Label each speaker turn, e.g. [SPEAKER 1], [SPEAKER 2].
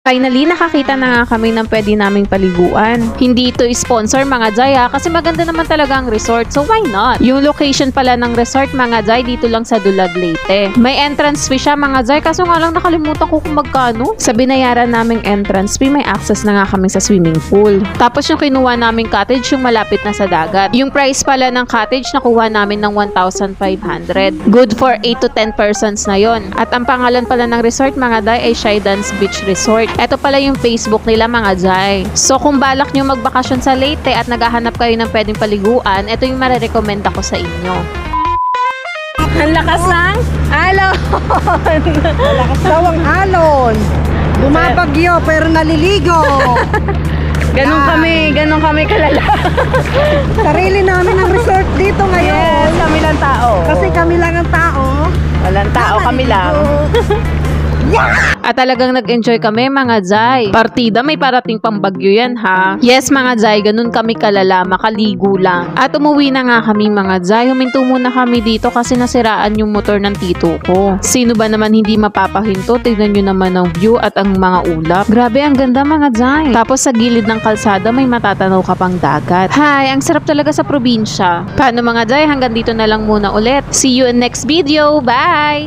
[SPEAKER 1] Finally, nakakita na nga kami ng pwede naming paliguan. Hindi ito sponsor mga Jai kasi maganda naman talaga ang resort, so why not? Yung location pala ng resort mga Jai dito lang sa Dulag, Leyte. May entrance fee siya mga Jai, kaso nga lang nakalimutan ko kung magkano. Sa binayaran naming entrance fee, may access na nga kami sa swimming pool. Tapos yung kinuha naming cottage yung malapit na sa dagat. Yung price pala ng cottage nakuha namin ng 1,500. Good for 8 to 10 persons na yon. At ang pangalan pala ng resort mga Jai ay Shydance Beach Resort. Ito pala yung Facebook nila mga Jai. So kung balak nyo magbakasyon sa Leyte at naghahanap kayo ng pwedeng paliguan, ito yung marerecommend ako sa inyo. Ang lakas ng alon!
[SPEAKER 2] Malakas daw ang alon. Bumabagyo pero naliligo.
[SPEAKER 1] Ganun kami kalala.
[SPEAKER 2] Sarili namin ang resort dito ngayon.
[SPEAKER 1] Yes, kami lang tao.
[SPEAKER 2] Kasi kami lang ang tao.
[SPEAKER 1] Walang tao, kami lang. At talagang nag-enjoy kami mga Jai. Partida, may parating pang bagyo yan ha. Yes mga Jai, ganun kami kalala, makaligo lang. At umuwi na nga kami mga Jai. Huminto muna kami dito kasi nasiraan yung motor ng tito ko. Sino ba naman hindi mapapahinto? Tignan nyo naman ang view at ang mga ulap. Grabe, ang ganda mga Jai. Tapos sa gilid ng kalsada may matatanaw ka pang dagat. Hay, ang sarap talaga sa probinsya. Paano mga Jai, hanggang dito na lang muna ulit. See you in next video. Bye!